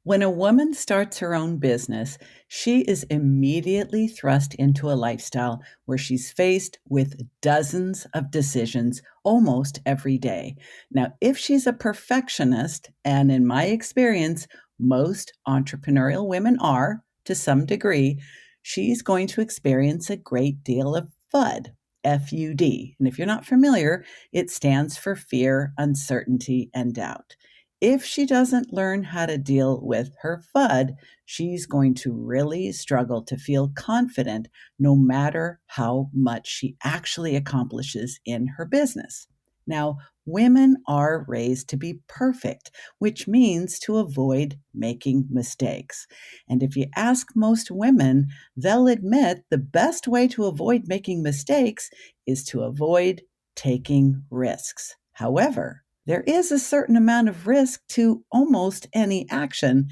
When a woman starts her own business, she is immediately thrust into a lifestyle where she's faced with dozens of decisions almost every day. Now, if she's a perfectionist, and in my experience, most entrepreneurial women are to some degree, she's going to experience a great deal of FUD. FUD. And if you're not familiar, it stands for fear, uncertainty, and doubt. If she doesn't learn how to deal with her FUD, she's going to really struggle to feel confident no matter how much she actually accomplishes in her business. Now, women are raised to be perfect, which means to avoid making mistakes. And if you ask most women, they'll admit the best way to avoid making mistakes is to avoid taking risks. However, there is a certain amount of risk to almost any action.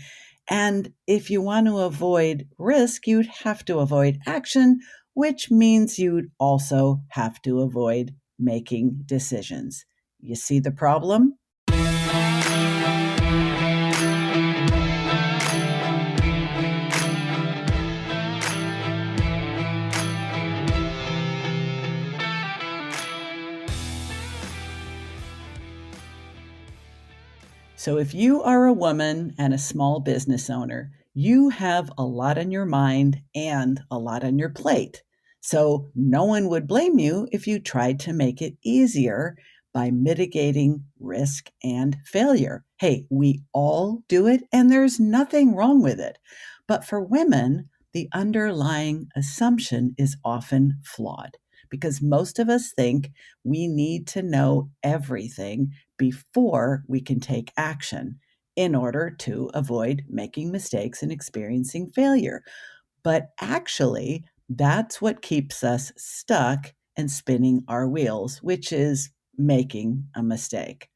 And if you want to avoid risk, you'd have to avoid action, which means you'd also have to avoid making decisions. You see the problem? So, if you are a woman and a small business owner, you have a lot on your mind and a lot on your plate. So, no one would blame you if you tried to make it easier by mitigating risk and failure. Hey, we all do it, and there's nothing wrong with it. But for women, the underlying assumption is often flawed because most of us think we need to know everything before we can take action in order to avoid making mistakes and experiencing failure. But actually, that's what keeps us stuck and spinning our wheels, which is making a mistake.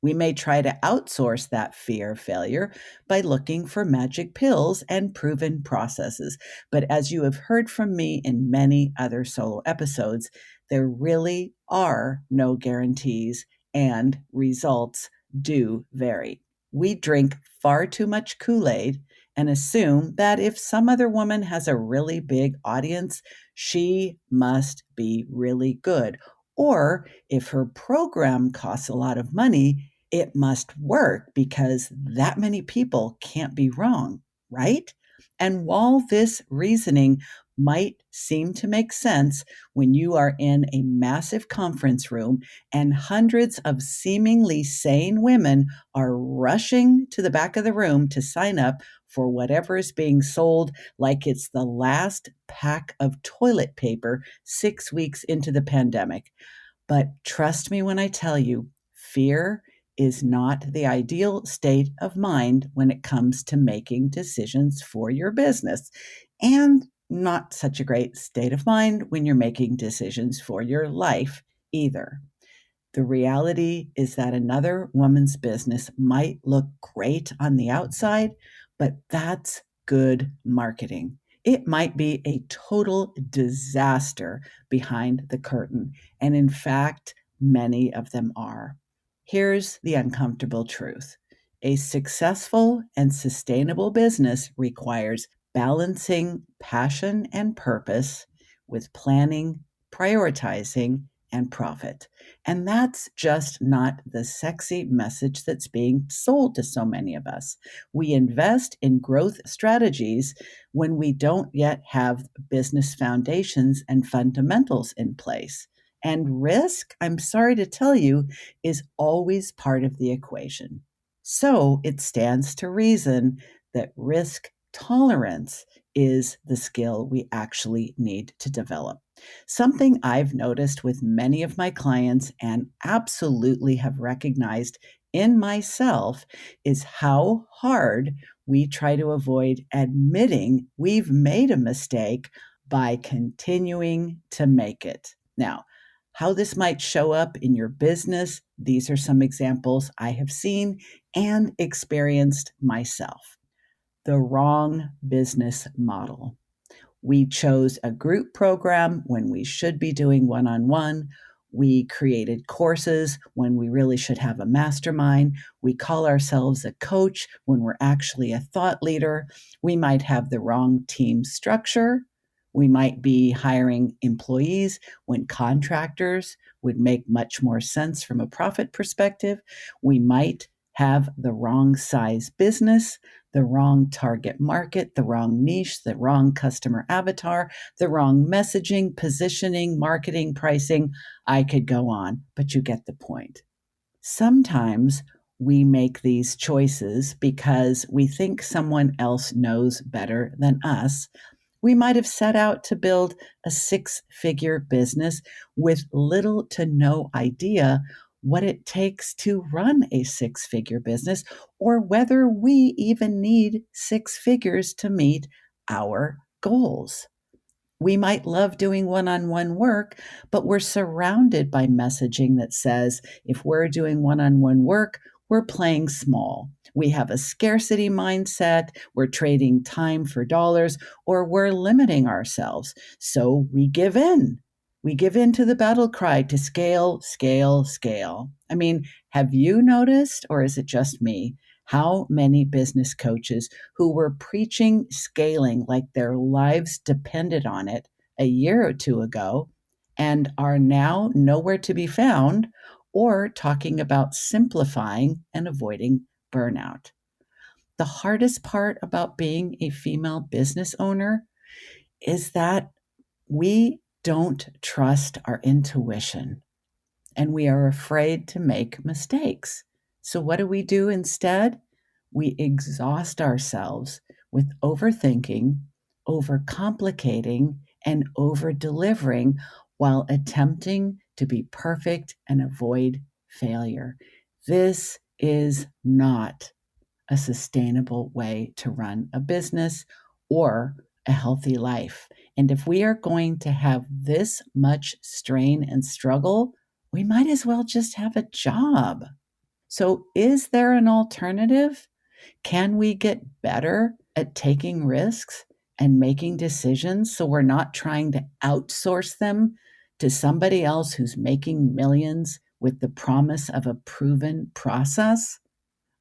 We may try to outsource that fear of failure by looking for magic pills and proven processes. But as you have heard from me in many other solo episodes, there really are no guarantees and results do vary. We drink far too much Kool-Aid and assume that if some other woman has a really big audience, she must be really good. Or if her program costs a lot of money, it must work because that many people can't be wrong, right? And while this reasoning might seem to make sense when you are in a massive conference room and hundreds of seemingly sane women are rushing to the back of the room to sign up for whatever is being sold like it's the last pack of toilet paper 6 weeks into the pandemic. But trust me when I tell you, fear is not the ideal state of mind when it comes to making decisions for your business, and not such a great state of mind when you're making decisions for your life either. The reality is that another woman's business might look great on the outside, but that's good marketing. It might be a total disaster behind the curtain. And in fact, many of them are. Here's the uncomfortable truth: a successful and sustainable business requires balancing passion and purpose with planning, prioritizing, and profit. And that's just not the sexy message that's being sold to so many of us. We invest in growth strategies when we don't yet have business foundations and fundamentals in place. And risk, I'm sorry to tell you, is always part of the equation. So it stands to reason that risk tolerance is the skill we actually need to develop. Something I've noticed with many of my clients and absolutely have recognized in myself is how hard we try to avoid admitting we've made a mistake by continuing to make it. Now, how this might show up in your business, these are some examples I have seen and experienced myself. The wrong business model. We chose a group program when we should be doing one on one. We created courses when we really should have a mastermind. We call ourselves a coach when we're actually a thought leader. We might have the wrong team structure. We might be hiring employees when contractors would make much more sense from a profit perspective. We might have the wrong size business, the wrong target market, the wrong niche, the wrong customer avatar, the wrong messaging, positioning, marketing, pricing. I could go on, but you get the point. Sometimes we make these choices because we think someone else knows better than us. We might have set out to build a six-figure business with little to no idea what it takes to run a six-figure business or whether we even need six figures to meet our goals. We might love doing one on one work, but we're surrounded by messaging that says if we're doing one on one work, we're playing small. We have a scarcity mindset, we're trading time for dollars, or we're limiting ourselves. So we give in. We give in to the battle cry to scale, scale, scale. I mean, have you noticed, or is it just me, how many business coaches who were preaching scaling like their lives depended on it a year or two ago and are now nowhere to be found or talking about simplifying and avoiding burnout? The hardest part about being a female business owner is that we don't trust our intuition and we are afraid to make mistakes. So, what do we do instead? We exhaust ourselves with overthinking, overcomplicating, and over delivering while attempting to be perfect and avoid failure. This is not a sustainable way to run a business or a healthy life. And if we are going to have this much strain and struggle, we might as well just have a job. So, is there an alternative? Can we get better at taking risks and making decisions so we're not trying to outsource them to somebody else who's making millions with the promise of a proven process?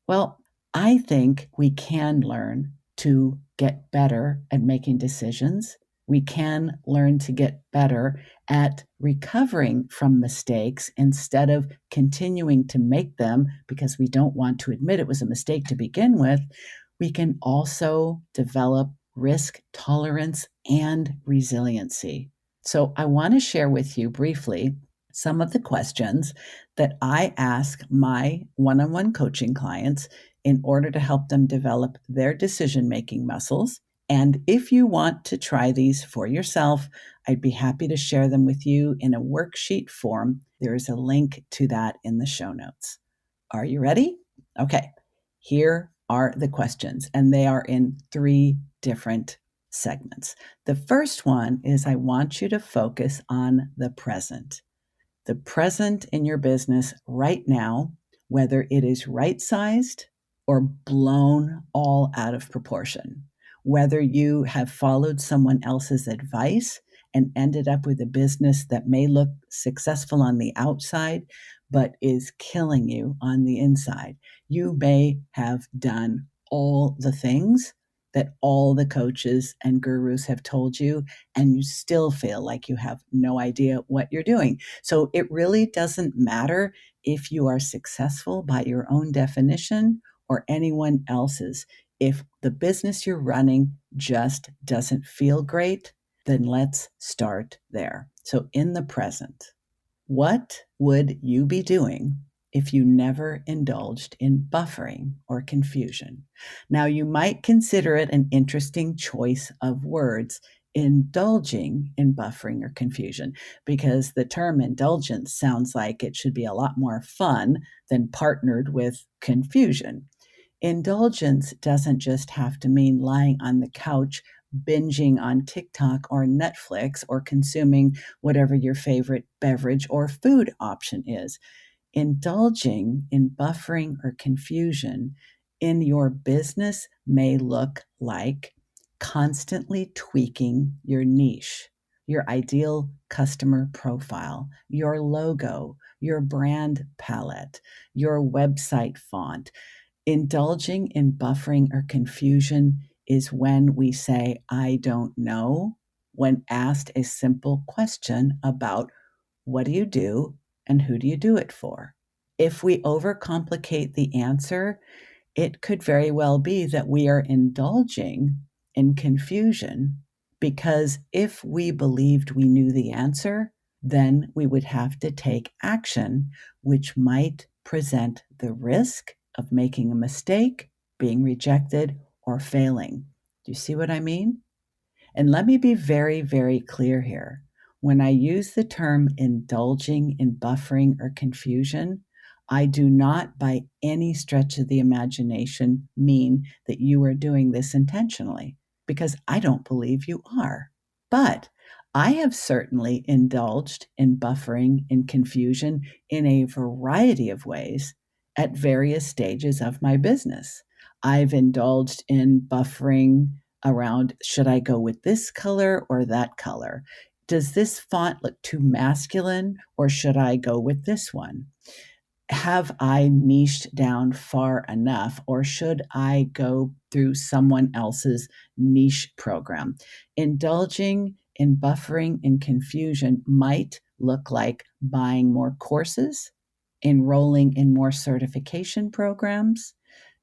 Well, I think we can learn to get better at making decisions. We can learn to get better at recovering from mistakes instead of continuing to make them because we don't want to admit it was a mistake to begin with. We can also develop risk tolerance and resiliency. So, I want to share with you briefly some of the questions that I ask my one on one coaching clients in order to help them develop their decision making muscles. And if you want to try these for yourself, I'd be happy to share them with you in a worksheet form. There is a link to that in the show notes. Are you ready? Okay, here are the questions, and they are in three different segments. The first one is I want you to focus on the present. The present in your business right now, whether it is right sized or blown all out of proportion, whether you have followed someone else's advice and ended up with a business that may look successful on the outside, but is killing you on the inside. You may have done all the things that all the coaches and gurus have told you, and you still feel like you have no idea what you're doing. So it really doesn't matter if you are successful by your own definition or anyone else's. If the business you're running just doesn't feel great, then let's start there. So, in the present, what would you be doing if you never indulged in buffering or confusion? Now, you might consider it an interesting choice of words, indulging in buffering or confusion, because the term indulgence sounds like it should be a lot more fun than partnered with confusion. Indulgence doesn't just have to mean lying on the couch, binging on TikTok or Netflix, or consuming whatever your favorite beverage or food option is. Indulging in buffering or confusion in your business may look like constantly tweaking your niche. your ideal customer profile, your logo, your brand palette, your website font. Indulging in buffering or confusion is when we say, I don't know, when asked a simple question about what do you do and who do you do it for. If we overcomplicate the answer, it could very well be that we are indulging in confusion because if we believed we knew the answer, then we would have to take action, which might present the risk of making a mistake, being rejected, or failing. Do you see what I mean? And let me be very, very clear here. When I use the term indulging in buffering or confusion, I do not by any stretch of the imagination mean that you are doing this intentionally, because I don't believe you are. But I have certainly indulged in buffering and confusion in a variety of ways at various stages of my business. I've indulged in buffering around, should I go with this color or that color? Does this font look too masculine or should I go with this one? Have I niched down far enough or should I go through someone else's niche program? Indulging in buffering and confusion might look like buying more courses, enrolling in more certification programs,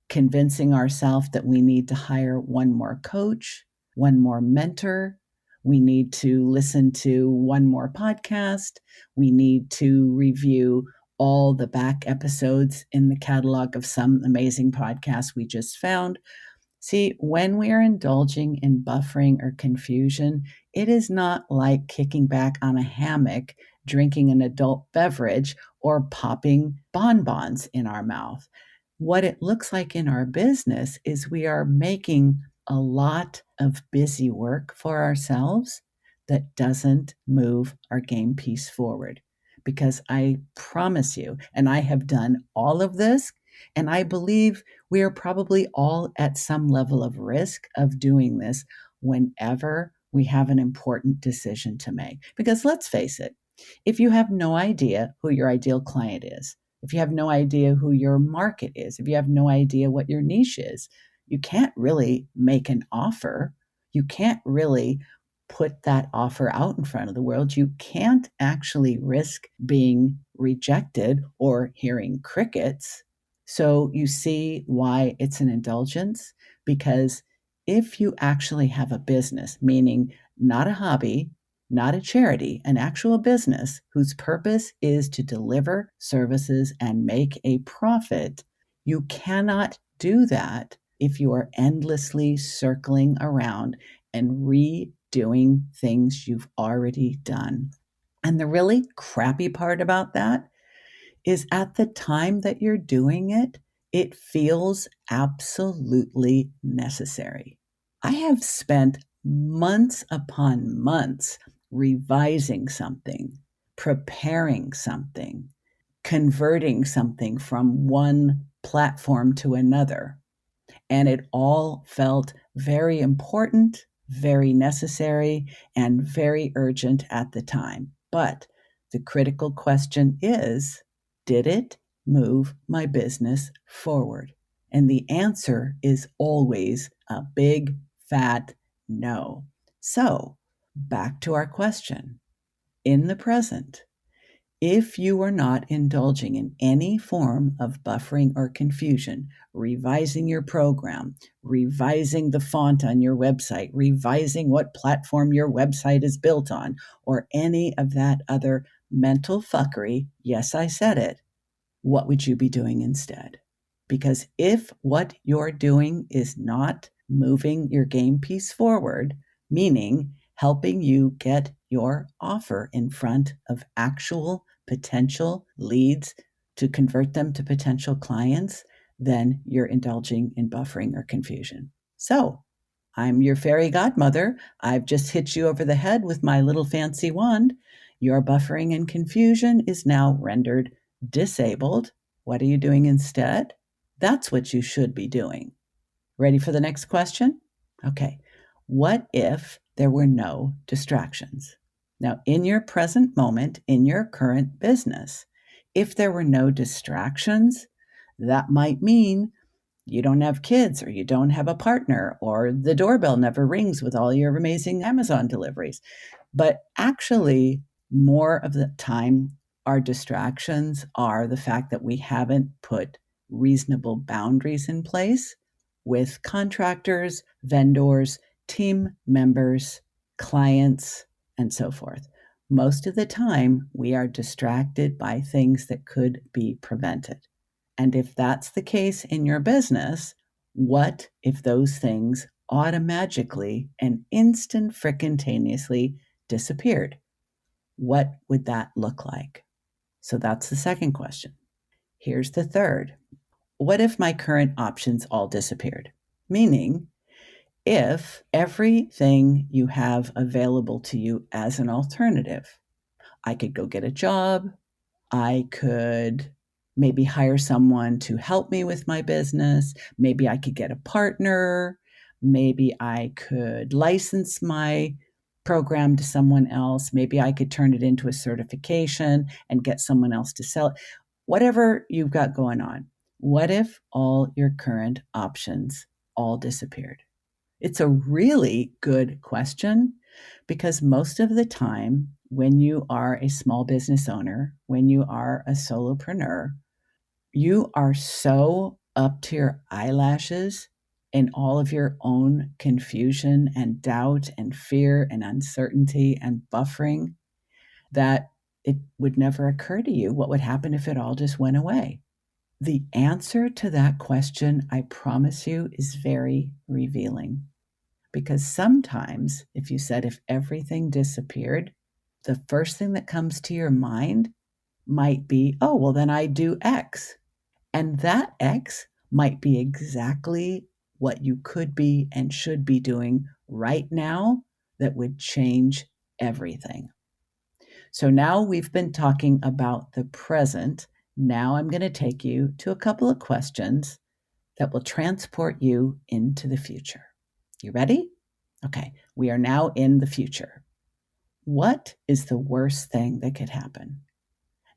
convincing ourselves that we need to hire one more coach, one more mentor. We need to listen to one more podcast. We need to review all the back episodes in the catalog of some amazing podcasts we just found. See, when we are indulging in buffering or confusion, it is not like kicking back on a hammock, drinking an adult beverage, or popping bonbons in our mouth. What it looks like in our business is we are making a lot of busy work for ourselves that doesn't move our game piece forward. Because I promise you, and I have done all of this, and I believe we are probably all at some level of risk of doing this whenever we have an important decision to make. Because let's face it, if you have no idea who your ideal client is, if you have no idea who your market is, if you have no idea what your niche is, you can't really make an offer. You can't really put that offer out in front of the world. You can't actually risk being rejected or hearing crickets. So you see why it's an indulgence? Because if you actually have a business, meaning not a hobby, not a charity, an actual business whose purpose is to deliver services and make a profit, you cannot do that if you are endlessly circling around and redoing things you've already done. And the really crappy part about that is at the time that you're doing it, it feels absolutely necessary. I have spent months upon months revising something, preparing something, converting something from one platform to another. And it all felt very important, very necessary, and very urgent at the time. But the critical question is, did it move my business forward? And the answer is always a big, fat no. So, back to our question. In the present, if you are not indulging in any form of buffering or confusion, revising your program, revising the font on your website, revising what platform your website is built on, or any of that other mental fuckery, yes, I said it, what would you be doing instead? Because if what you're doing is not moving your game piece forward, meaning helping you get your offer in front of actual potential leads to convert them to potential clients, then you're indulging in buffering or confusion. So, I'm your fairy godmother. I've just hit you over the head with my little fancy wand. Your buffering and confusion is now rendered disabled. What are you doing instead? That's what you should be doing. Ready for the next question? Okay. What if there were no distractions? Now, in your present moment, in your current business, if there were no distractions, that might mean you don't have kids or you don't have a partner or the doorbell never rings with all your amazing Amazon deliveries. But actually, more of the time, our distractions are the fact that we haven't put reasonable boundaries in place with contractors, vendors, team members, clients, and so forth. Most of the time, we are distracted by things that could be prevented. And if that's the case in your business, what if those things automatically and instant frickintaneously disappeared? What would that look like? So that's the second question. Here's the third. What if my current options all disappeared? Meaning, if everything you have available to you as an alternative, I could go get a job, I could maybe hire someone to help me with my business. Maybe I could get a partner. Maybe I could license my program to someone else. Maybe I could turn it into a certification and get someone else to sell it. Whatever you've got going on. What if all your current options all disappeared? It's a really good question because most of the time, when you are a small business owner, when you are a solopreneur, you are so up to your eyelashes in all of your own confusion and doubt and fear and uncertainty and buffering that it would never occur to you what would happen if it all just went away. The answer to that question, I promise you, is very revealing. Because sometimes, if you said if everything disappeared, the first thing that comes to your mind might be, oh, well, then I do X. And that X might be exactly what you could be and should be doing right now that would change everything. So now we've been talking about the present. Now I'm going to take you to a couple of questions that will transport you into the future. You ready? Okay, we are now in the future. What is the worst thing that could happen?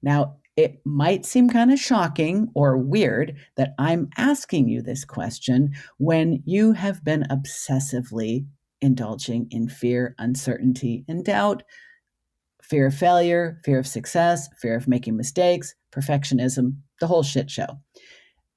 Now, it might seem kind of shocking or weird that I'm asking you this question when you have been obsessively indulging in fear, uncertainty, and doubt, fear of failure, fear of success, fear of making mistakes, perfectionism, the whole shit show.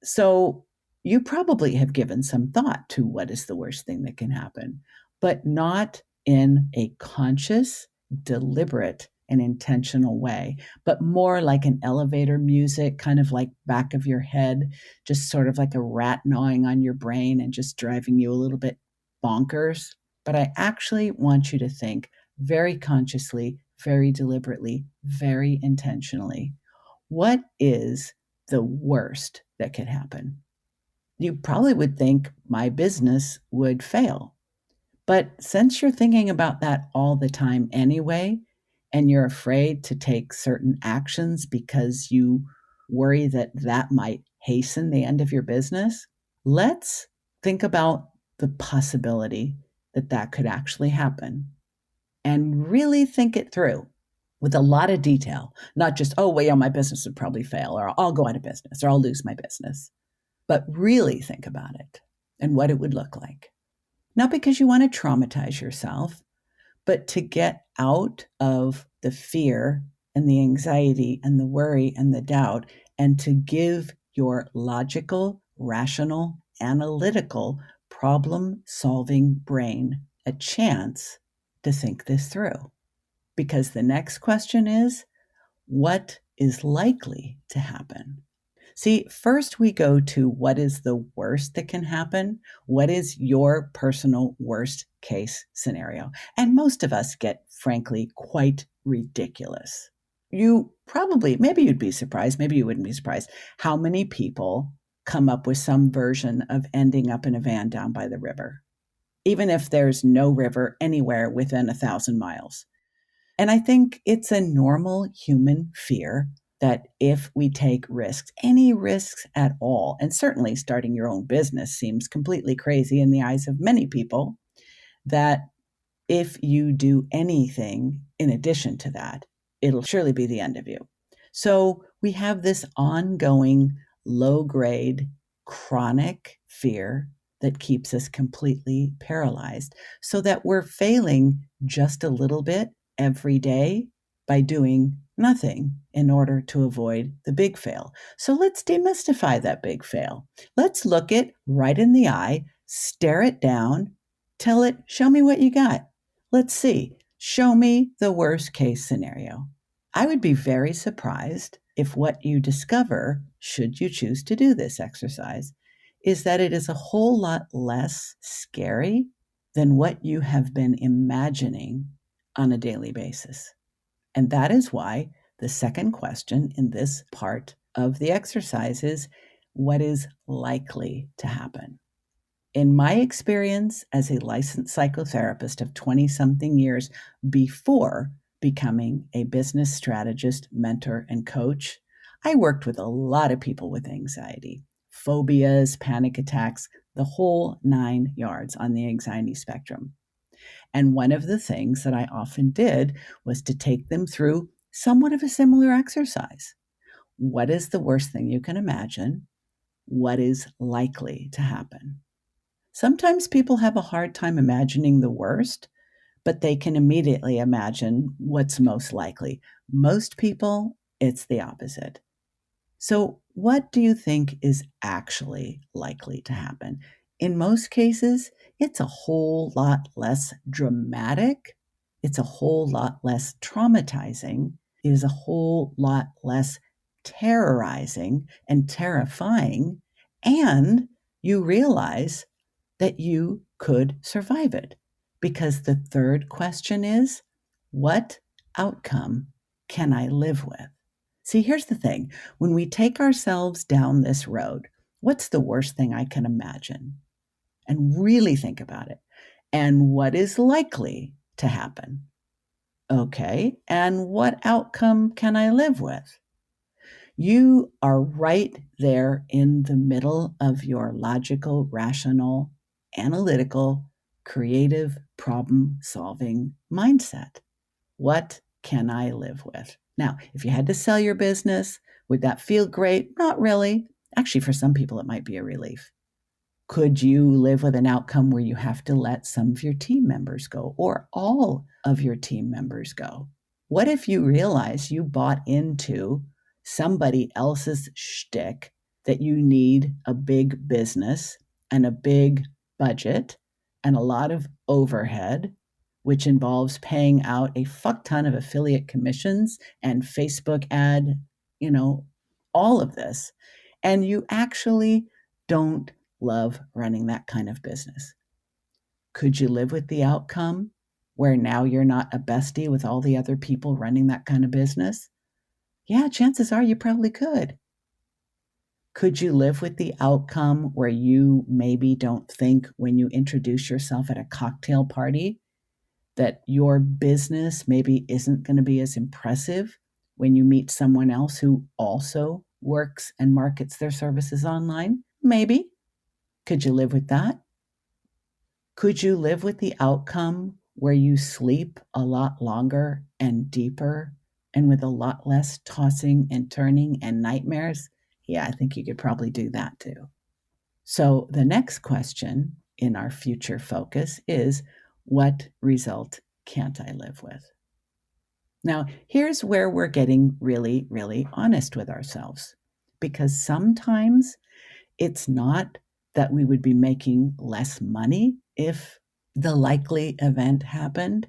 So you probably have given some thought to what is the worst thing that can happen, but not in a conscious, deliberate, and intentional way, but more like an elevator music, kind of like back of your head, just sort of like a rat gnawing on your brain and just driving you a little bit bonkers. But I actually want you to think very consciously, very deliberately, very intentionally. What is the worst that could happen? You probably would think my business would fail. But since you're thinking about that all the time anyway, and you're afraid to take certain actions because you worry that that might hasten the end of your business, let's think about the possibility that that could actually happen and really think it through with a lot of detail, not just, oh, well, yeah, my business would probably fail, or I'll go out of business, or I'll lose my business, but really think about it and what it would look like. Not because you want to traumatize yourself, but to get out of the fear and the anxiety and the worry and the doubt and to give your logical, rational, analytical, problem solving brain a chance to think this through. Because the next question is, what is likely to happen? See, first we go to what is the worst that can happen? What is your personal worst case scenario? And most of us get, frankly, quite ridiculous. You probably, maybe you'd be surprised, maybe you wouldn't be surprised, how many people come up with some version of ending up in a van down by the river, even if there's no river anywhere within 1,000 miles. And I think it's a normal human fear that if we take risks, any risks at all, and certainly starting your own business seems completely crazy in the eyes of many people, that If you do anything in addition to that, it'll surely be the end of you. So we have this ongoing low grade chronic fear that keeps us completely paralyzed so that we're failing just a little bit every day by doing nothing in order to avoid the big fail. So let's demystify that big fail. Let's look it right in the eye, stare it down, tell it, show me what you got. Let's see. Show me the worst case scenario. I would be very surprised if what you discover, should you choose to do this exercise, is that it is a whole lot less scary than what you have been imagining on a daily basis. And that is why the second question in this part of the exercise is, what is likely to happen? In my experience as a licensed psychotherapist of 20 something years before becoming a business strategist, mentor, and coach, I worked with a lot of people with anxiety, phobias, panic attacks, the whole 9 yards on the anxiety spectrum. And one of the things that I often did was to take them through somewhat of a similar exercise. What is the worst thing you can imagine? What is likely to happen? Sometimes people have a hard time imagining the worst, but they can immediately imagine what's most likely. Most people, it's the opposite. So, what do you think is actually likely to happen? In most cases, it's a whole lot less dramatic. It's a whole lot less traumatizing. It is a whole lot less terrorizing and terrifying. And you realize that you could survive it. Because the third question is, what outcome can I live with? See, here's the thing. When we take ourselves down this road, what's the worst thing I can imagine? And really think about it. And what is likely to happen? Okay. And what outcome can I live with? You are right there in the middle of your logical, rational, analytical, creative, problem solving mindset. What can I live with? Now, if you had to sell your business, would that feel great? Not really. Actually, for some people, it might be a relief. Could you live with an outcome where you have to let some of your team members go or all of your team members go? What if you realize you bought into somebody else's shtick that you need a big business and a big budget and a lot of overhead, which involves paying out a fuck ton of affiliate commissions and Facebook ad, you know, all of this, and you actually don't love running that kind of business? Could you live with the outcome where now you're not a bestie with all the other people running that kind of business? Yeah, chances are you probably could. Could you live with the outcome where you maybe don't think when you introduce yourself at a cocktail party that your business maybe isn't going to be as impressive when you meet someone else who also works and markets their services online? Maybe. Could you live with that? Could you live with the outcome where you sleep a lot longer and deeper and with a lot less tossing and turning and nightmares? Yeah, I think you could probably do that too. So, the next question in our future focus is, what result can't I live with? Now, here's where we're getting really, really honest with ourselves, because sometimes it's not that we would be making less money if the likely event happened,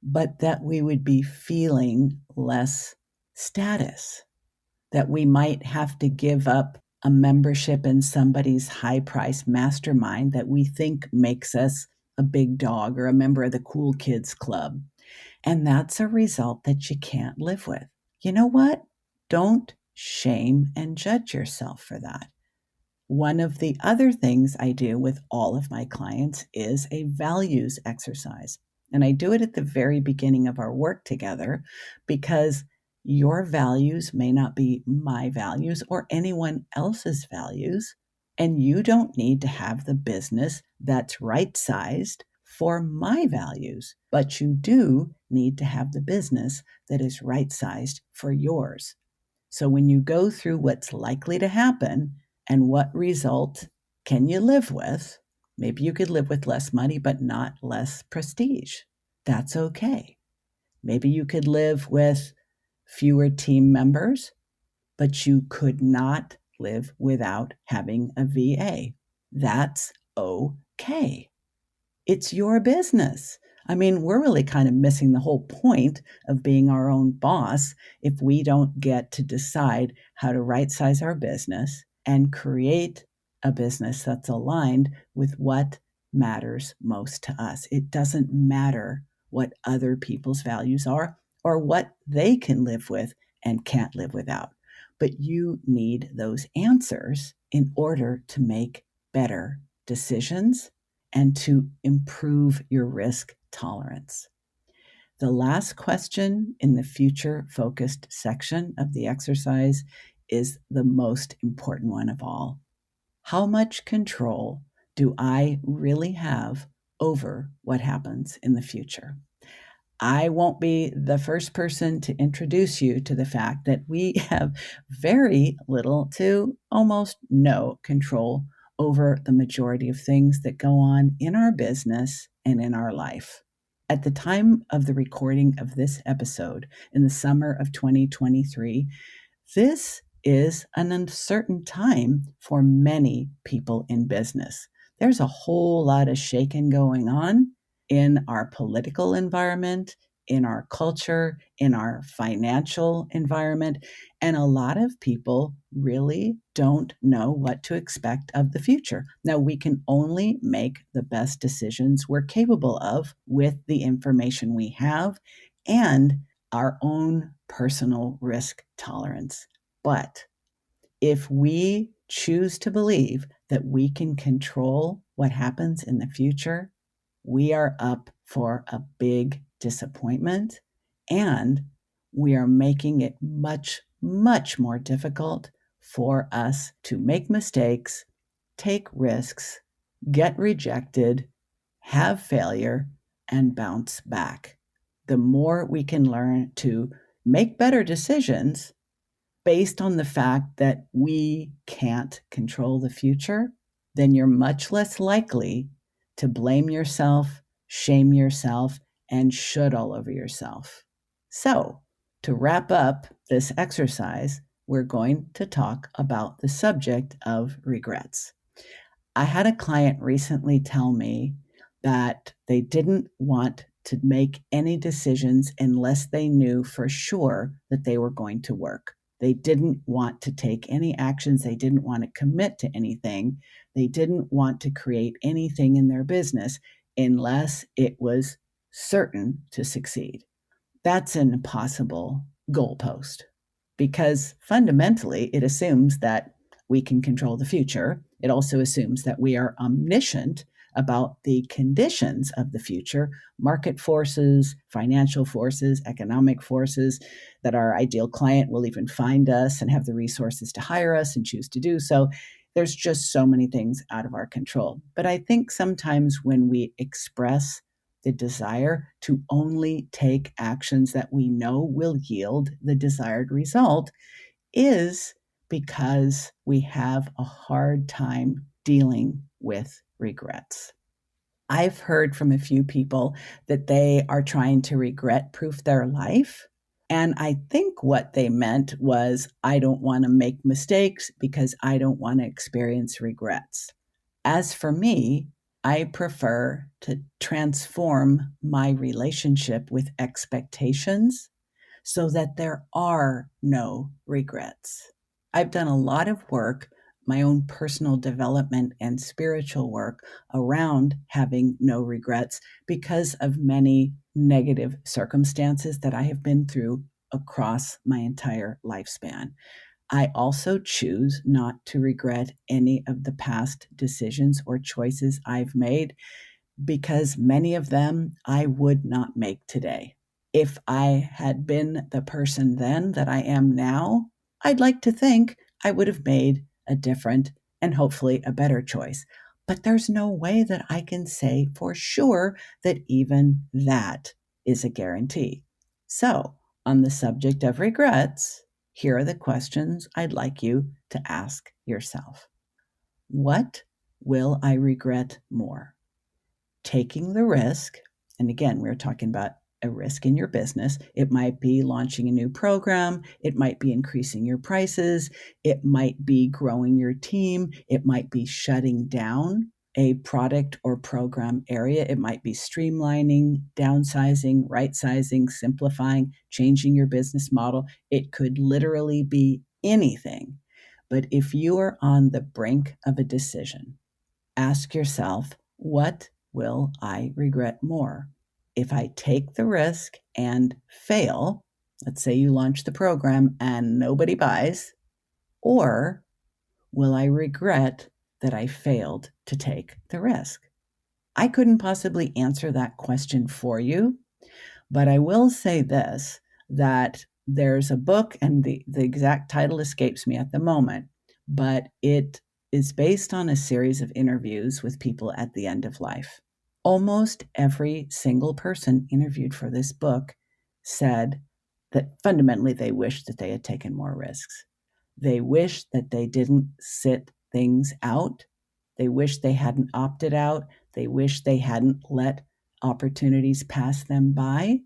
but that we would be feeling less status, that we might have to give up a membership in somebody's high price mastermind that we think makes us a big dog or a member of the cool kids club. And that's a result that you can't live with. You know what? Don't shame and judge yourself for that. One of the other things I do with all of my clients is a values exercise. And I do it at the very beginning of our work together because your values may not be my values or anyone else's values. And you don't need to have the business that's right sized for my values, but you do need to have the business that is right-sized for yours. So when you go through what's likely to happen and what result can you live with, maybe you could live with less money, but not less prestige. That's okay. Maybe you could live with fewer team members, but you could not live without having a VA. That's okay. It's your business. I mean, we're really kind of missing the whole point of being our own boss if we don't get to decide how to right size our business and create a business that's aligned with what matters most to us. It doesn't matter what other people's values are or what they can live with and can't live without. But you need those answers in order to make better decisions and to improve your risk tolerance. The last question in the future focused section of the exercise is the most important one of all. How much control do I really have over what happens in the future? I won't be the first person to introduce you to the fact that we have very little to almost no control over the majority of things that go on in our business and in our life. At the time of the recording of this episode in the summer of 2023, this is an uncertain time for many people in business. There's a whole lot of shaking going on in our political environment, in our culture, in our financial environment, and a lot of people really don't know what to expect of the future. Now, we can only make the best decisions we're capable of with the information we have and our own personal risk tolerance. But if we choose to believe that we can control what happens in the future, we are up for a big disappointment and we are making it much, much more difficult for us to make mistakes, take risks, get rejected, have failure, and bounce back. The more we can learn to make better decisions based on the fact that we can't control the future, then you're much less likely to blame yourself, shame yourself, and should all over yourself. So, to wrap up this exercise, we're going to talk about the subject of regrets. I had a client recently tell me that they didn't want to make any decisions unless they knew for sure that they were going to work. They didn't want to take any actions. They didn't want to commit to anything. They didn't want to create anything in their business unless it was certain to succeed. That's an impossible goalpost because fundamentally it assumes that we can control the future. It also assumes that we are omniscient about the conditions of the future, market forces, financial forces, economic forces, that our ideal client will even find us and have the resources to hire us and choose to do so. There's just so many things out of our control. But I think sometimes when we express the desire to only take actions that we know will yield the desired result is because we have a hard time dealing with regrets. I've heard from a few people that they are trying to regret proof their life. And I think what they meant was, I don't want to make mistakes because I don't want to experience regrets. As for me, I prefer to transform my relationship with expectations so that there are no regrets. I've done a lot of work, my own personal development and spiritual work around having no regrets because of many negative circumstances that I have been through across my entire lifespan. I also choose not to regret any of the past decisions or choices I've made because many of them I would not make today. If I had been the person then that I am now, I'd like to think I would have made a different and hopefully a better choice. But there's no way that I can say for sure that even that is a guarantee. So, on the subject of regrets, here are the questions I'd like you to ask yourself. What will I regret more? Taking the risk, and again, we're talking about a risk in your business. It might be launching a new program, it might be increasing your prices, it might be growing your team, it might be shutting down a product or program area, it might be streamlining, downsizing, right sizing, simplifying, changing your business model. It could literally be anything. But if you are on the brink of a decision, ask yourself, what will I regret more? If I take the risk and fail, let's say you launch the program and nobody buys, or will I regret that I failed to take the risk? I couldn't possibly answer that question for you, but I will say this, that there's a book, and the exact title escapes me at the moment, but it is based on a series of interviews with people at the end of life. Almost every single person interviewed for this book said that fundamentally they wished that they had taken more risks. They wished that they didn't sit things out. They wished they hadn't opted out. They wished they hadn't let opportunities pass them by,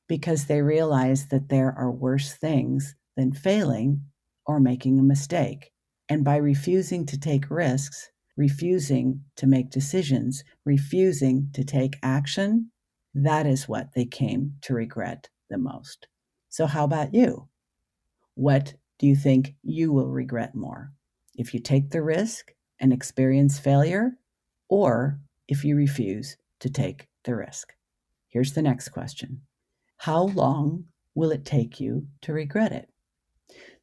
because they realize that there are worse things than failing or making a mistake. And by refusing to take risks, refusing to make decisions, refusing to take action, that is what they came to regret the most. So, how about you? What do you think you will regret more? If you take the risk and experience failure, or if you refuse to take the risk? Here's the next question. How long will it take you to regret it?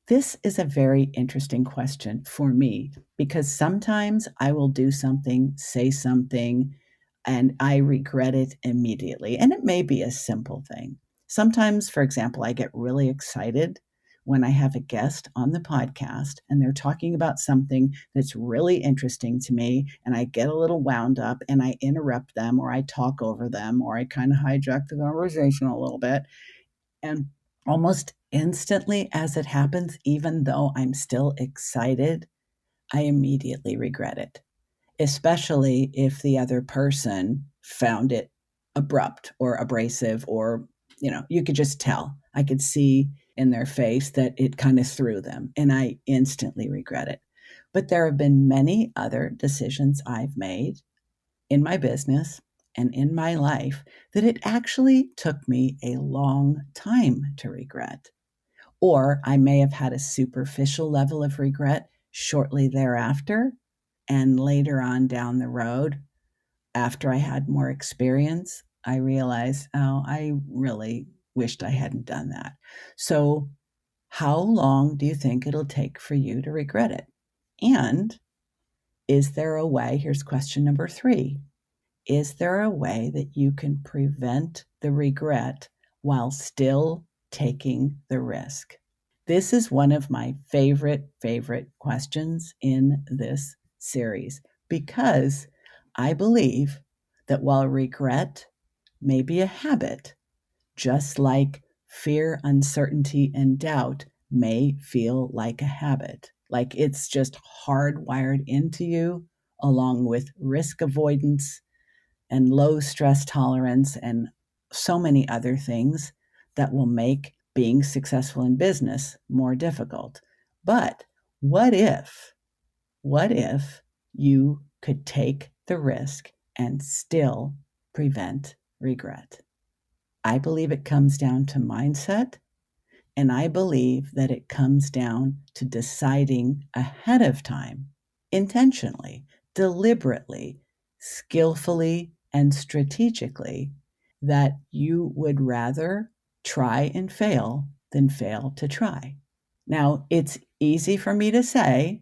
This is a very interesting question for me, because sometimes I will do something, say something, and I regret it immediately. And it may be a simple thing. Sometimes, for example, I get really excited when I have a guest on the podcast and they're talking about something that's really interesting to me, and I get a little wound up and I interrupt them, or I talk over them, or I kind of hijack the conversation a little bit. And almost instantly, as it happens, even though I'm still excited, I immediately regret it, especially if the other person found it abrupt or abrasive, or, you could just tell. I could see in their face that it kind of threw them, and I instantly regret it. But there have been many other decisions I've made in my business and in my life that it actually took me a long time to regret. Or I may have had a superficial level of regret shortly thereafter. And later on down the road, after I had more experience, I realized, oh, I really wished I hadn't done that. So, how long do you think it'll take for you to regret it? And is there a way? Here's question number 3. Is there a way that you can prevent the regret while still taking the risk? This is one of my favorite questions in this series, because I believe that while regret may be a habit, just like fear, uncertainty, and doubt may feel like a habit, like it's just hardwired into you, along with risk avoidance and low stress tolerance and so many other things that will make being successful in business more difficult. But what if, what if you could take the risk and still prevent regret? I believe it comes down to mindset, and I believe that it comes down to deciding ahead of time, intentionally, deliberately, skillfully, and strategically, that you would rather try and fail than fail to try. Now, it's easy for me to say,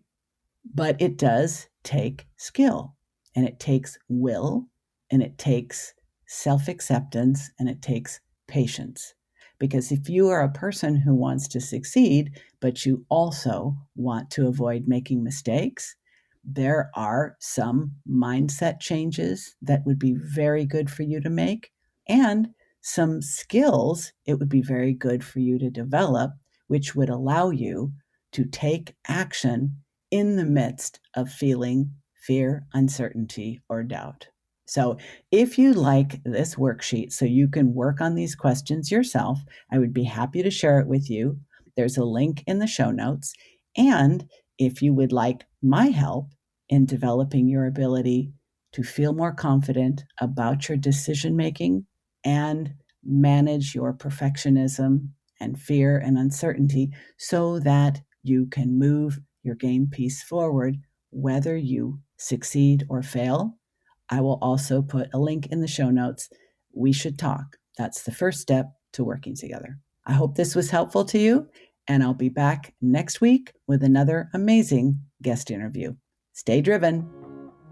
but it does take skill, and it takes will, and it takes self acceptance, and it takes patience. Because if you are a person who wants to succeed, but you also want to avoid making mistakes, There are some mindset changes that would be very good for you to make, and some skills it would be very good for you to develop, which would allow you to take action in the midst of feeling fear, uncertainty, or doubt. So, if you like this worksheet so you can work on these questions yourself, I would be happy to share it with you. There's a link in the show notes. And if you would like my help in developing your ability to feel more confident about your decision making and manage your perfectionism and fear and uncertainty so that you can move your game piece forward, whether you succeed or fail, I will also put a link in the show notes. We should talk. That's the first step to working together. I hope this was helpful to you, and I'll be back next week with another amazing guest interview. Stay driven.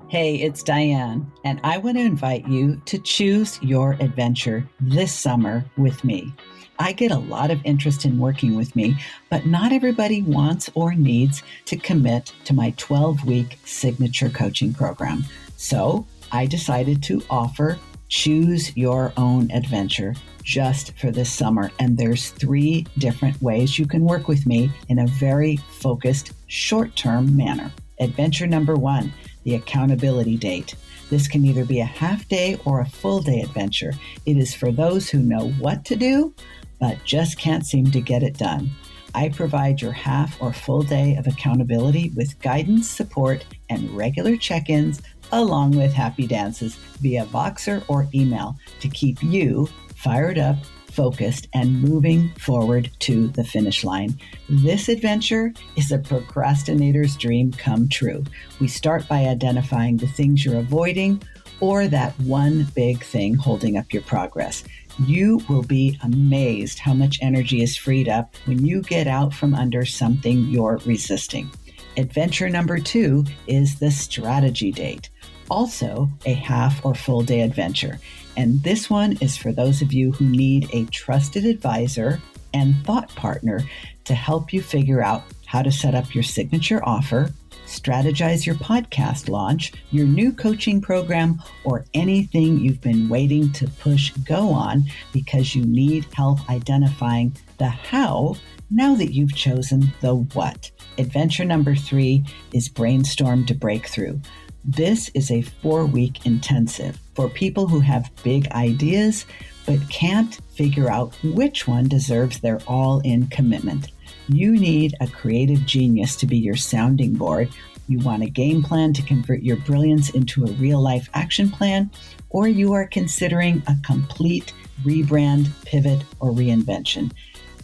Hey, it's Diane, and I want to invite you to choose your adventure this summer with me. I get a lot of interest in working with me, but not everybody wants or needs to commit to my 12-week signature coaching program. So I decided to offer Choose Your Own Adventure just for this summer. And there's 3 different ways you can work with me in a very focused, short-term manner. Adventure number 1, the accountability date. This can either be a half-day or a full-day adventure. It is for those who know what to do, but just can't seem to get it done. I provide your half or full day of accountability with guidance, support, and regular check-ins, along with happy dances via Voxer or email to keep you fired up, focused, and moving forward to the finish line. This adventure is a procrastinator's dream come true. We start by identifying the things you're avoiding or that one big thing holding up your progress. You will be amazed how much energy is freed up when you get out from under something you're resisting. Adventure number 2 is the strategy date, also a half or full day adventure. And this one is for those of you who need a trusted advisor and thought partner to help you figure out how to set up your signature offer, strategize your podcast launch, your new coaching program, or anything you've been waiting to push go on because you need help identifying the how now that you've chosen the what. Adventure number 3 is Brainstorm to Breakthrough. This is a 4-week intensive for people who have big ideas but can't figure out which one deserves their all-in commitment. You need a creative genius to be your sounding board. You want a game plan to convert your brilliance into a real-life action plan, or you are considering a complete rebrand, pivot, or reinvention.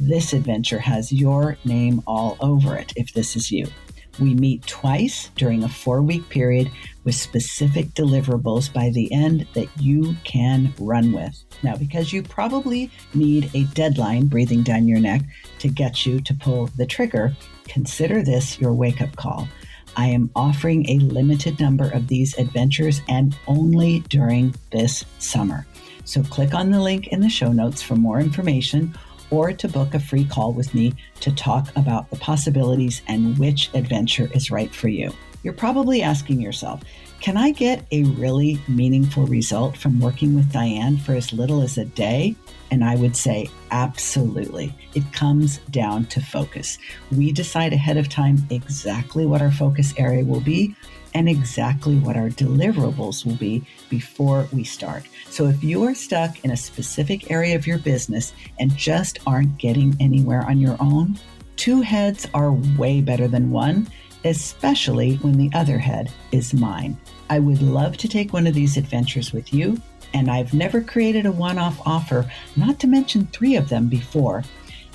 This adventure has your name all over it if this is you. We meet twice during a 4-week period with specific deliverables by the end that you can run with. Now, because you probably need a deadline breathing down your neck to get you to pull the trigger, consider this your wake-up call. I am offering a limited number of these adventures and only during this summer. So click on the link in the show notes for more information or to book a free call with me to talk about the possibilities and which adventure is right for you. You're probably asking yourself, can I get a really meaningful result from working with Diane for as little as a day? And I would say, absolutely. It comes down to focus. We decide ahead of time exactly what our focus area will be and exactly what our deliverables will be before we start. So if you are stuck in a specific area of your business and just aren't getting anywhere on your own, 2 heads are way better than 1, especially when the other head is mine. I would love to take one of these adventures with you, and I've never created a one-off offer, not to mention 3 of them before.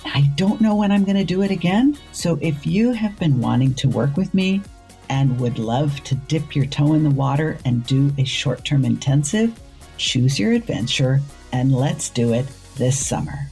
I don't know when I'm going to do it again, so if you have been wanting to work with me and would love to dip your toe in the water and do a short-term intensive, choose your adventure and let's do it this summer.